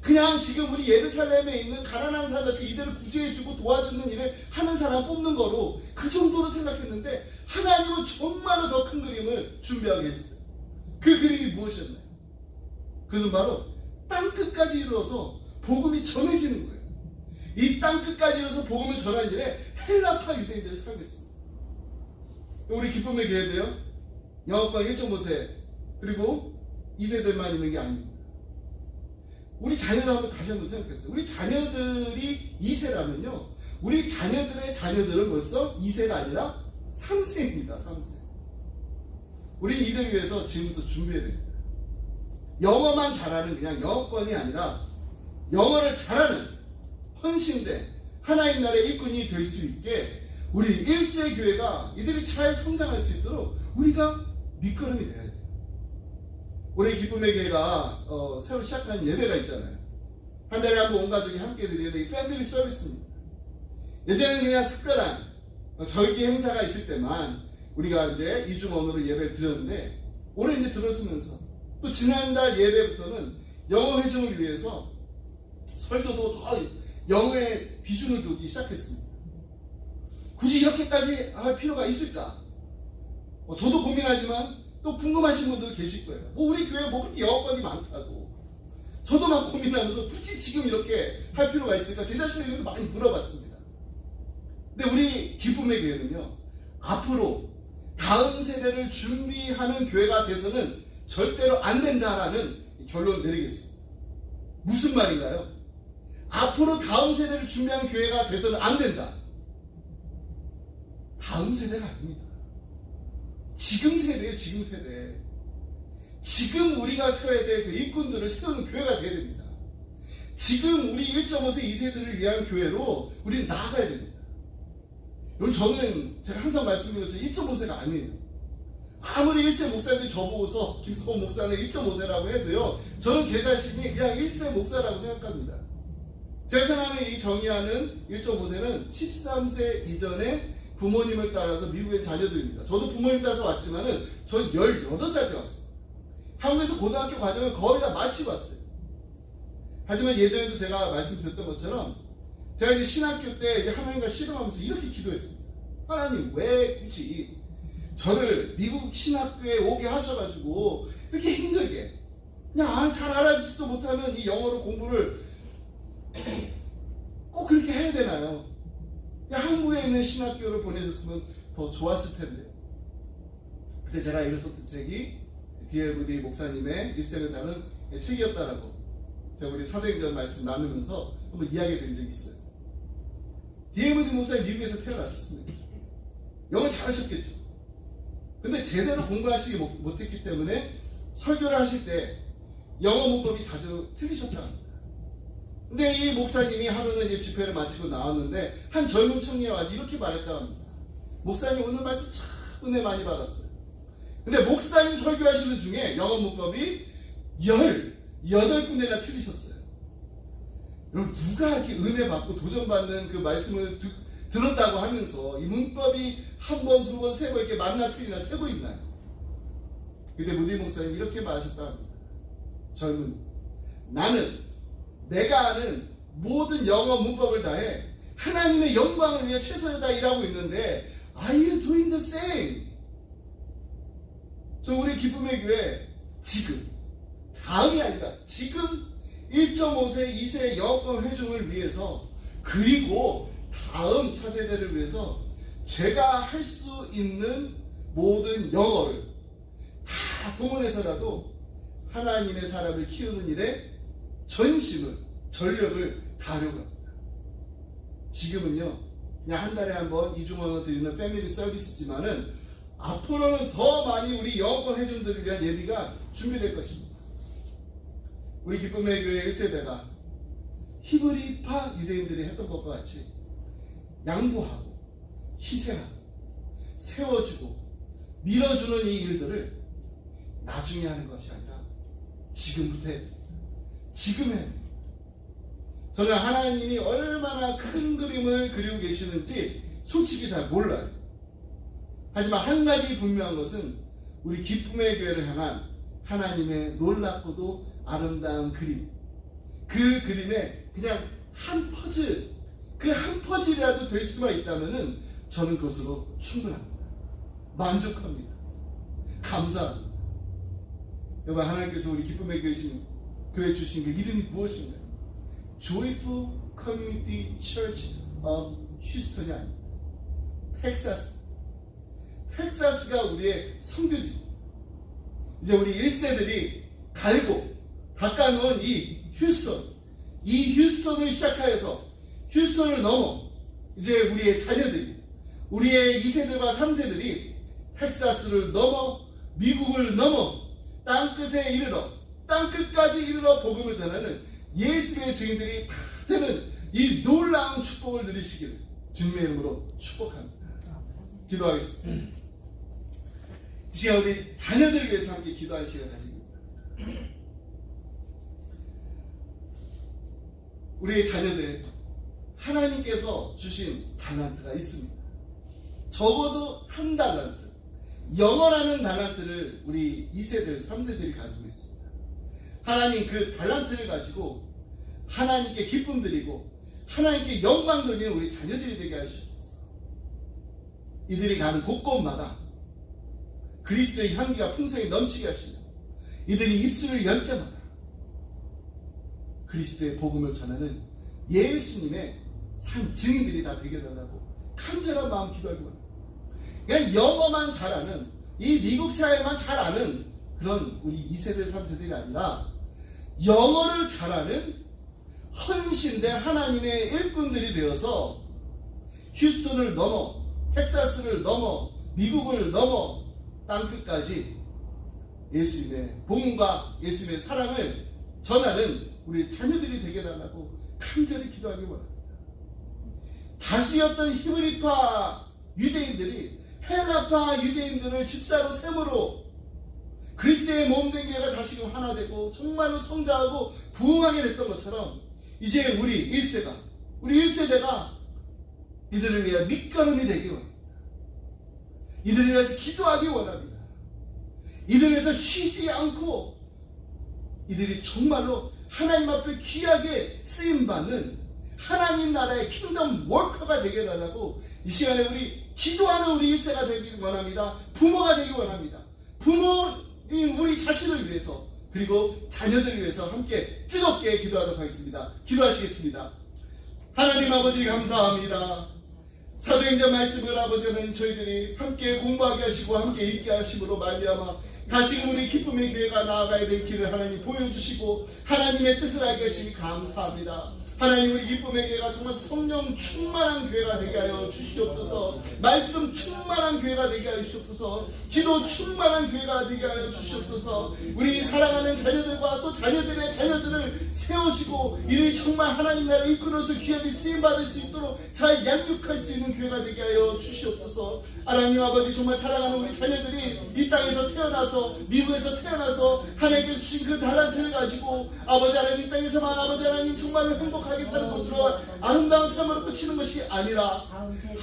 그냥 지금 우리 예루살렘에 있는 가난한 사람에서 이들을 구제해주고 도와주는 일을 하는 사람 뽑는 거로 그 정도로 생각했는데 하나님은 정말로 더 큰 그림을 준비하게 해줬어요. 그 그림이 무엇이었나요? 그것은 바로 땅끝까지 이루어서 복음이 전해지는 거예요. 이 땅끝까지 이루어서 복음을 전하는 일에 헬라파 유대인들을 사용했습니다. 우리 기쁨의 교회도요 영어권 1.5세 그리고 2세들만 있는 게 아닙니다. 우리 자녀를 한번 다시 한번 생각해보세요. 우리 자녀들이 2세라면요 우리 자녀들의 자녀들은 벌써 2세가 아니라 3세입니다. 3세. 우리 이들 위해서 지금부터 준비해야 됩니다. 영어만 잘하는 그냥 영어권이 아니라 영어를 잘하는 헌신된 하나님 나라의 일꾼이 될 수 있게 우리 1세 교회가 이들이 잘 성장할 수 있도록 우리가 밑거름이 돼야 돼요. 우리 기쁨의 교회가 새로 시작한 예배가 있잖아요. 한 달에 한 번 온 가족이 함께 드리는 이 패밀리 서비스입니다. 예전에는 그냥 특별한 절기 행사가 있을 때만 우리가 이제 이중언어로 예배를 드렸는데 올해 이제 들어서면서 또 지난달 예배부터는 영어 회중을 위해서 설교도 더 영어에 비중을 두기 시작했습니다. 굳이 이렇게까지 할 필요가 있을까? 저도 고민하지만 또 궁금하신 분들 계실 거예요. 우리 교회 그렇게 영어권이 많다고. 저도 막 고민하면서 굳이 지금 이렇게 할 필요가 있을까? 제 자신에게도 많이 물어봤습니다. 근데 우리 기쁨의 교회는요 앞으로 다음 세대를 준비하는 교회가 돼서는 절대로 안 된다라는 결론을 내리겠습니다. 무슨 말인가요? 앞으로 다음 세대를 준비하는 교회가 돼서는 안 된다. 다음 세대가 아닙니다. 지금 세대예요. 지금 세대. 지금 우리가 세워야 될 그 일꾼들을 세우는 교회가 돼야 됩니다. 지금 우리 1.5세 2세들을 위한 교회로 우리는 나아가야 됩니다. 여러분 저는 제가 항상 말씀드린 것처럼 1.5세가 아니에요. 아무리 1세 목사님이 저보고서 김성호 목사는 1.5세라고 해도요 저는 제 자신이 그냥 1세 목사라고 생각합니다. 제가 생각하는 이 정의하는 1.5세는 13세 이전에 부모님을 따라서 미국의 자녀들입니다. 저도 부모님 따라서 왔지만은 전 18살 때 왔어요. 한국에서 고등학교 과정을 거의 다 마치고 왔어요. 하지만 예전에도 제가 말씀드렸던 것처럼 제가 이제 신학교 때 이제 하나님과 씨름하면서 이렇게 기도했습니다. 하나님 왜 굳이 저를 미국 신학교에 오게 하셔가지고 이렇게 힘들게 그냥 잘 알아듣지도 못하는 이 영어로 공부를 꼭 그렇게 해야 되나요? 그냥 한국에 있는 신학교를 보내줬으면 더 좋았을 텐데. 그때 제가 읽었었던 책이 D.L.Moody 목사님의 일생을 다룬 책이었다라고 제가 우리 사도행전 말씀 나누면서 한번 이야기 드린 적이 있어요. D.L.Moody 목사님 미국에서 태어났습니다. 영어 잘하셨겠죠. 근데 제대로 공부하시지 못했기 때문에 설교를 하실 때 영어 문법이 자주 틀리셨다 합니다. 근데 이 목사님이 하루는 이제 집회를 마치고 나왔는데 한 젊은 청년이 이렇게 말했다 합니다. 목사님 오늘 말씀 참 은혜 많이 받았어요. 근데 목사님 설교하시는 중에 영어 문법이 18군데나 틀리셨어요. 여러분 누가 이렇게 은혜 받고 도전받는 그 말씀을 들었다고 하면서 이 문법이 한 번, 두 번, 세 번 이렇게 만나 틀리나 세고 있나요? 그때 무디 목사님이 이렇게 말하셨다 합니다. 젊은 나는 내가 아는 모든 영어 문법을 다해 하나님의 영광을 위해 최선을 다해 일하고 있는데 Are you doing the same? 저 우리 기쁨의 교회 지금 다음이 아니라 지금 1.5세, 2세 영어권 회중을 위해서 그리고 다음 차세대를 위해서 제가 할 수 있는 모든 영어를 다 동원해서라도 하나님의 사람을 키우는 일에 전심을, 전력을 다하려고 합니다. 지금은요, 그냥 한 달에 한 번 이중언어 드리는 패밀리 서비스지만은 앞으로는 더 많이 우리 영어권 회중들을 위한 예비가 준비될 것입니다. 우리 기쁨의 교회 1세대가 히브리파 유대인들이 했던 것과 같이 양보하고 희생하고 세워주고 밀어주는 이 일들을 나중에 하는 것이 아니라 지금부터 해야 됩니다. 지금 해야 됩니다. 저는 하나님이 얼마나 큰 그림을 그리고 계시는지 솔직히 잘 몰라요. 하지만 한 가지 분명한 것은 우리 기쁨의 교회를 향한 하나님의 놀랍고도 아름다운 그림, 그 그림에 그냥 한 퍼즐, 그 한 퍼즐이라도 될 수만 있다면 저는 그것으로 충분합니다. 만족합니다. 감사합니다. 여러분, 하나님께서 우리 기쁨의 교회 주신 그 이름이 무엇인가요? Joyful Community Church of Houston이 아닙니다. 텍사스가 우리의 선교지입니다. 이제 우리 1세들이 갈고 닦아놓은 이 휴스턴을 시작하여서 휴스턴을 넘어 이제 우리의 자녀들이, 우리의 2세들과 3세들이 텍사스를 넘어 미국을 넘어 땅끝에 이르러, 땅끝까지 이르러 복음을 전하는 예수의 증인들이 다 되는 이 놀라운 축복을 누리시기를 주님의 이름으로 축복합니다. 기도하겠습니다. 이 시간 우리 자녀들을 위해서 함께 기도할 시간 가집니다. 우리의 자녀들, 하나님께서 주신 달란트가 있습니다. 적어도 한 달란트, 영어라는 달란트를 우리 2세들, 3세들이 가지고 있습니다. 하나님 그 달란트를 가지고 하나님께 기쁨 드리고 하나님께 영광 돌리는 우리 자녀들이 되게 하시옵소서. 이들이 가는 곳곳마다 그리스도의 향기가 풍성히 넘치게 하시며 이들이 입술을 열 때마다 그리스도의 복음을 전하는 예수님의 산 증인들이 다 되게 달라고 간절한 마음 기도하고 합니다. 그냥 영어만 잘하는, 이 미국 사회만 잘 아는 그런 우리 2세대, 3세들이 아니라 영어를 잘하는 헌신된 하나님의 일꾼들이 되어서 휴스턴을 넘어, 텍사스를 넘어, 미국을 넘어 땅끝까지 예수님의 복음과 예수님의 사랑을 전하는 우리 자녀들이 되게 달라고 간절히 기도하기 원합니다. 다수였던 히브리파 유대인들이 헬라파 유대인들을 집사로 셈으로 그리스도의 몸된 교회가 다시금 하나 되고 정말로 성장하고 부흥하게 됐던 것처럼 이제 우리 1세대가 이들을 위해 밑거름이 되기 원합니다. 이들을 위해서 기도하기 원합니다. 이들을 위해서 쉬지 않고 이들이 정말로 하나님 앞에 귀하게 쓰임받는 하나님 나라의 킹덤 워커가 되게 달라고 이 시간에 우리 기도하는 우리 일세가 되길 원합니다. 부모가 되길 원합니다. 부모인 우리 자신을 위해서 그리고 자녀들을 위해서 함께 뜨겁게 기도하도록 하겠습니다. 기도하시겠습니다. 하나님 아버지 감사합니다. 사도행전 말씀을 아버지는 저희들이 함께 공부하게 하시고 함께 읽게 하심으로 말미암아 다시금 우리 기쁨의 교회가 나아가야 될 길을 하나님 보여주시고 하나님의 뜻을 알게 하시니 감사합니다. 하나님 우리 기쁨의 교회가 정말 성령 충만한 교회가 되게 하여 주시옵소서. 말씀 충만한 교회가 되게 하여 주시옵소서. 기도 충만한 교회가 되게 하여 주시옵소서. 우리 사랑하는 자녀들과 또 자녀들의 자녀들을 세워주고 이들이 정말 하나님 나라를 이끌어서 귀하게 쓰임받을 수 있도록 잘 양육할 수 있는 교회가 되게 하여 주시옵소서. 하나님 아버지 정말 사랑하는 우리 자녀들이 이 땅에서 태어나서 미국에서 태어나서 하나님께서 주신 그 달란트를 가지고 아버지 하나님 이 땅에서만 아버지 하나님 정말로 행복하게 사는 것으로 아름다운 삶으로 끝이는 것이 아니라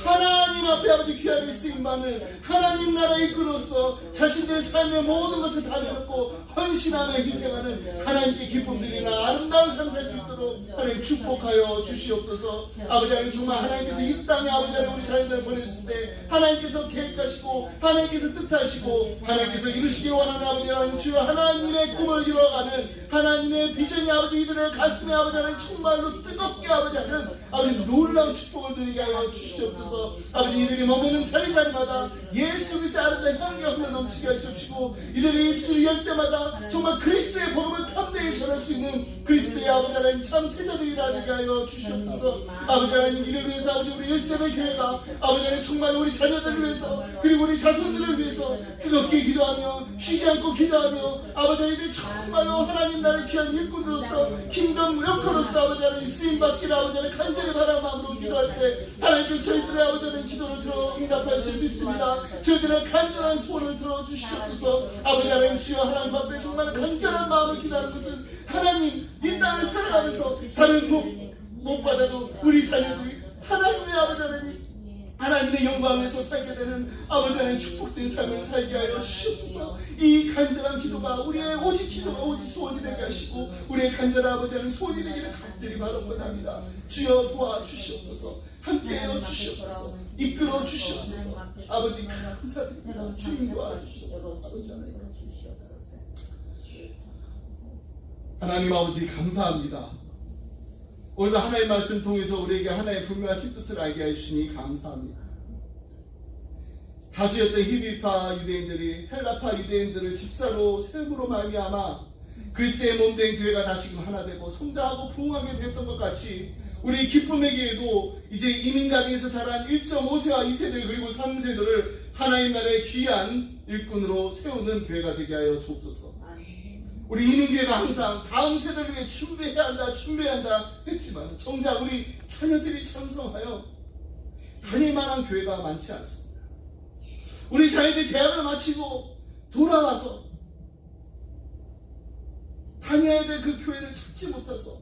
하나님 앞에 아버지 귀하게 쓰임받는 하나님 나라의 이끌어서 자신들의 삶의 모든 것을 다 내놓고 헌신하며 희생하는 하나님께 기쁨 드리나 아름다운 삶 살 수 있도록 하나님 축복하여 주시옵소서. 아버지 하나님 정말 하나님께서 이 땅에 아버지 하나님 우리 자녀들을 보내주실 때 하나님께서 계획하시고 하나님께서 뜻하시고 하나님께서 이루시기 원하는 아버지 하나님 주여 하나님의 꿈을 이루어가는 하나님의 비전이 아버지 이들의 가슴에 아버지 하나님 정말로 뜨겁게 아버지 하나님 아버지 놀라운 축복을 드리게 하여 주시옵소서. 아버지 이들이 머무는 자리자리마다 예수 그리스도의 아름다운 향기하며 넘치게 하시옵시고 이들의 입술을 열 때마다 정말 그리스도의 복음을 탐대히 전할 수 있는 그리스도의 아버지 하나님 참 제자들이 되게 하여 주시옵소서. 아버지 하나님 이를 위해서 아버지 우리 1세대 교회가 아버지 하나님 정말 우리 자녀들을 위해서 그리고 우리 자손들을 위해서 뜨겁게 기도하며 쉬지 않고 기도하며 아버지 하나님 정말로 하나님 나라의 귀한 일꾼으로서 킹덤 워커로서 아버지 하나님 쓰임받기를 아버지 하나님 간절히 바라는 마음으로 기도할 때 하나님께서 저희들의 아버지 하나님 기도를 들어 응답하여 주실 믿습니다. 저희들의 간절한 소원을 들어 주시옵소서. 아버지 하나님 주여 하나님 앞에 정말 간절한 마음을 기도하는 것은 하나님 이 땅을 살아가면서 다른 못 받아도 우리 자녀들이 하나님의 아버지 하나님 하나님의 영광에서 살게 되는 아버지 하나님 축복된 삶을 살게 하여 주시옵소서. 이 간절한 기도가 우리의 오직 기도가 오직 소원이 되게 하시고 우리의 간절한 아버지 하나님 소원이 되기를 간절히 바라옵나이다. 주여 도와주시옵소서. 함께하여 주시옵소서. 이끌어 주시옵소서. 아버지 감사드립니다. 주님 도와주시옵소서. 아버지 하나님 하나님 아버지 감사합니다. 오늘도 하나님의 말씀 통해서 우리에게 하나의 분명하신 뜻을 알게 해주시니 감사합니다. 다수였던 히브리파 유대인들이 헬라파 유대인들을 집사로 세움으로 말미암아 그리스도의 몸된 교회가 다시금 하나 되고 성장하고 부흥하게 됐던 것 같이 우리 기쁨의 교회도 이제 이민 가정에서 자란 1.5세와 2세들 그리고 3세들을 하나님 나라의 귀한 일꾼으로 세우는 교회가 되게 하여 주옵소서. 우리 이민교회가 항상 다음 세대를 위해 준비해야 한다 했지만 정작 우리 자녀들이 참성하여 다닐 만한 교회가 많지 않습니다. 우리 자녀들이 대학을 마치고 돌아와서 다녀야 될 그 교회를 찾지 못해서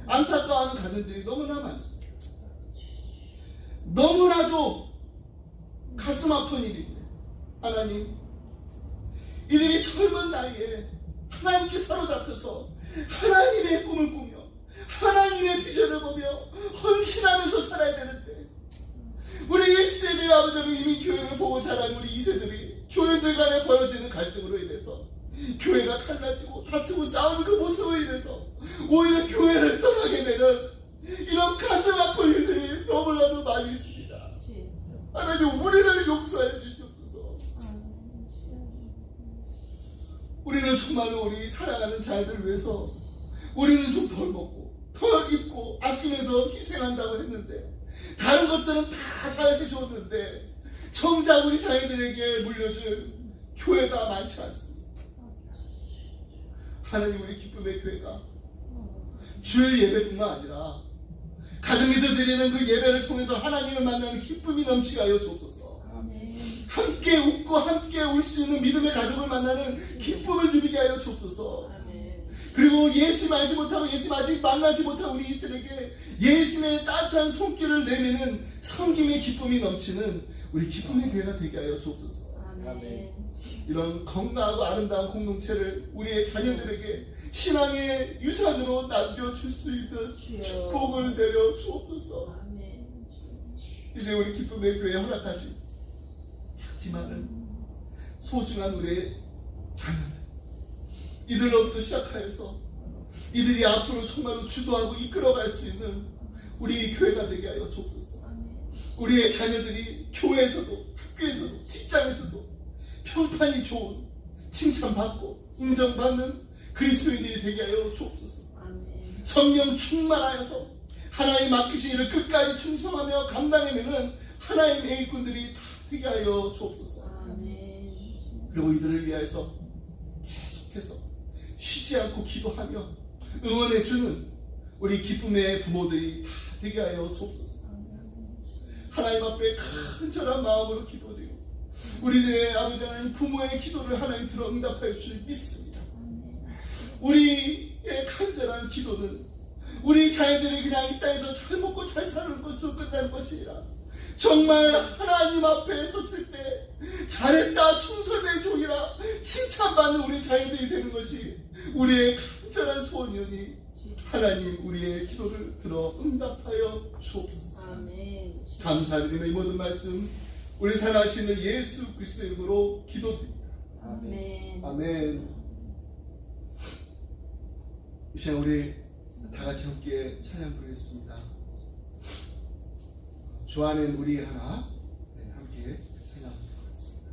안타까워하는 가정들이 너무나 많습니다. 너무나도 가슴 아픈 일입니다. 하나님 이들이 젊은 나이에 하나님께 사로잡혀서 하나님의 꿈을 꾸며 하나님의 비전을 보며 헌신하면서 살아야 되는데 우리 1세대의 아버지는 이미 교회를 보고 자란 우리 2세들이 교회들 간에 벌어지는 갈등으로 인해서 교회가 갈라지고 다투고 싸우는 그 모습으로 인해서 오히려 교회를 떠나게 되는 이런 가슴 아픈 일들이 너무나도 많이 있습니다. 하나님 우리를 용서해 주시옵소서. 우리는 정말로 우리 사랑하는 자녀들을 위해서 우리는 좀 덜 먹고 덜 입고 아끼면서 희생한다고 했는데 다른 것들은 다 잘 해줬는데 정작 우리 자녀들에게 물려줄 교회가 많지 않습니다. 하나님 우리 기쁨의 교회가 주일 예배뿐만 아니라 가정에서 드리는 그 예배를 통해서 하나님을 만나는 기쁨이 넘치게 하여 주옵소서. 함께 웃고 함께 울 수 있는 믿음의 가족을 만나는 기쁨을 누리게 하여 주옵소서. 그리고 예수 알지 못하고 예수 아직 만나지 못한 우리 이들에게 예수의 따뜻한 손길을 내미는 섬김의 기쁨이 넘치는 우리 기쁨의 교회가 되게 하여 주옵소서. 아멘. 이런 건강하고 아름다운 공동체를 우리의 자녀들에게 신앙의 유산으로 남겨줄 수 있는 축복을 내려 주옵소서. 이제 우리 기쁨의 교회에 허락하신 작지만은 소중한 우리의 자녀들, 이들로부터 시작하여서 이들이 앞으로 정말로 주도하고 이끌어갈 수 있는 우리 교회가 되게 하여 주옵소서. 우리의 자녀들이 교회에서도, 학교에서도, 직장에서도 평판이 좋은, 칭찬받고 인정받는 그리스도인들이 되게 하여 주옵소서. 성령 충만하여서 하나님 맡기신 일을 끝까지 충성하며 감당해내는 하나님의 일꾼들이 다 되게 하여 주옵소서. 그리고 이들을 위하여서 계속해서 쉬지 않고 기도하며 응원해주는 우리 기쁨의 부모들이 다 되게 하여 주옵소서. 하나님 앞에 간절한 마음으로 기도드리고 우리들의 아버지 하나님 부모의 기도를 하나님 들어 응답하여 주실 믿습니다. 우리의 간절한 기도는 우리 자녀들이 그냥 이 땅에서 잘 먹고 잘 사는 것으로 끝나는 것이 아니라 정말 하나님 앞에 섰을 때 잘했다 충성된 종이라 칭찬받는 우리 자녀들이 되는 것이 우리의 간절한 소원이오니 하나님 우리의 기도를 들어 응답하여 주옵소서. 감사드리며 이 모든 말씀 우리 살아계시는 예수 그리스도의 이름으로 기도드립니다. 아멘. 이 시간 우리 다 같이 함께 찬양 부르겠습니다. 주 안엔 우리 하나. 함께 찬양 부르겠습니다.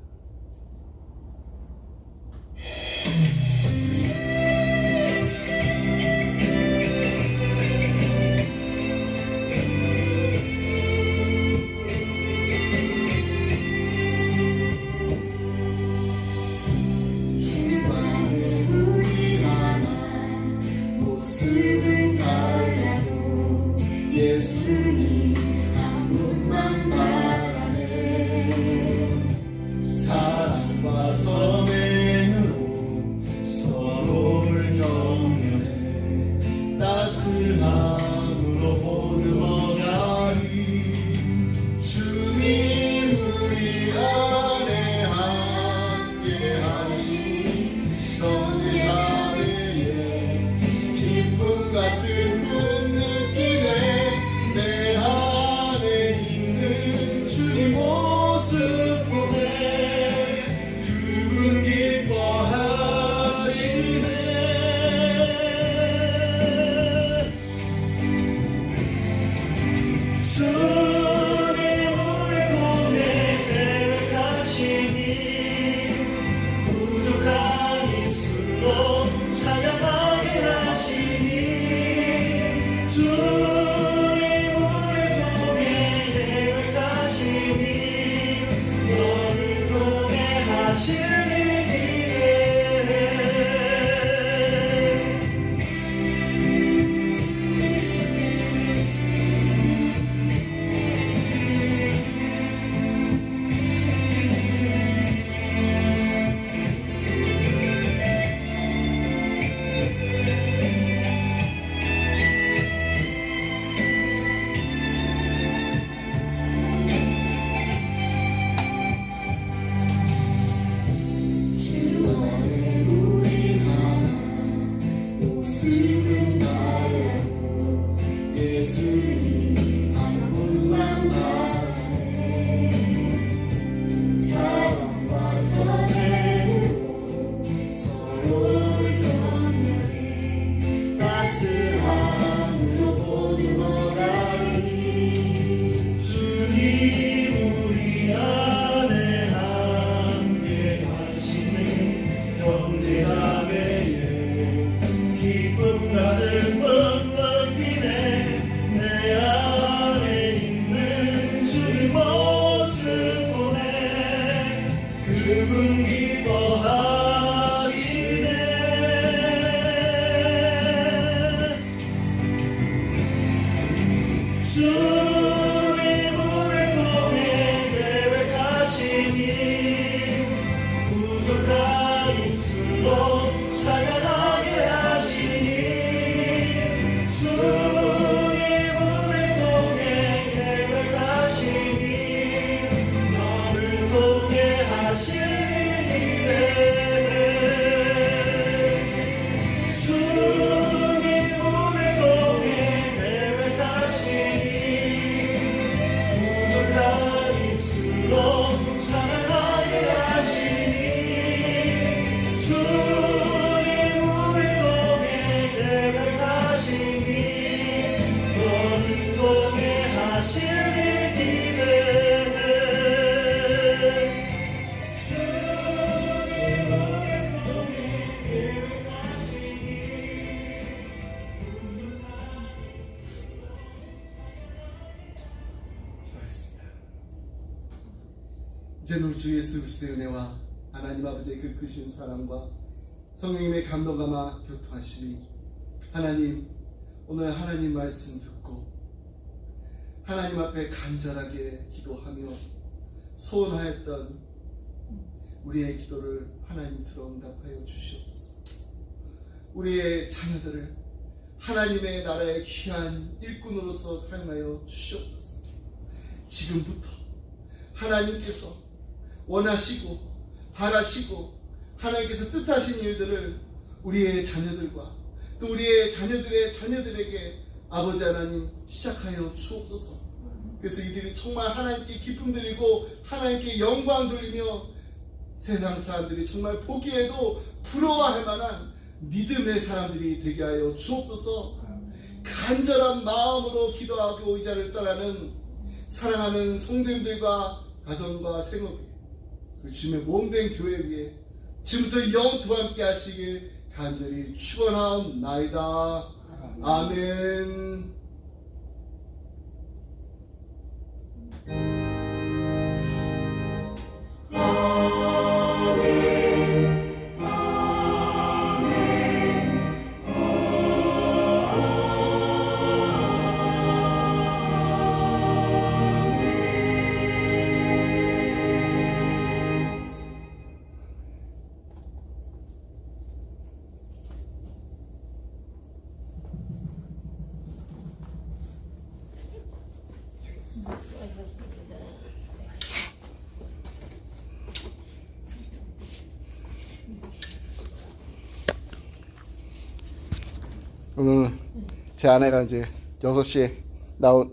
부족한 입술로 찬양하게 하시니 이제는 우리 주 예수 그리스도의 은혜와 하나님 아버지의 그 크신 사랑과 성령님의 감동감화 교통하심이 하나님 오늘 하나님 말씀 듣고 하나님 앞에 간절하게 기도하며 소원하였던 우리의 기도를 하나님 들어 응답하여 주시옵소서. 우리의 자녀들을 하나님의 나라의 귀한 일꾼으로서 사용하여 주시옵소서. 지금부터 하나님께서 원하시고 바라시고 하나님께서 뜻하신 일들을 우리의 자녀들과 또 우리의 자녀들의 자녀들에게 아버지 하나님 시작하여 주옵소서. 그래서 이들이 정말 하나님께 기쁨 드리고 하나님께 영광 돌리며 세상 사람들이 정말 보기에도 부러워할 만한 믿음의 사람들이 되게 하여 주옵소서. 간절한 마음으로 기도하고 이 자를 떠나는 사랑하는 성도님들과 가정과 생업에 그 주님의 몸된 교회 위에 지금부터 영토 함께 하시길 간절히 축원하옵나이다. 아멘. 수고하셨습니다. 오늘 제 아내가 이제 6시에 나오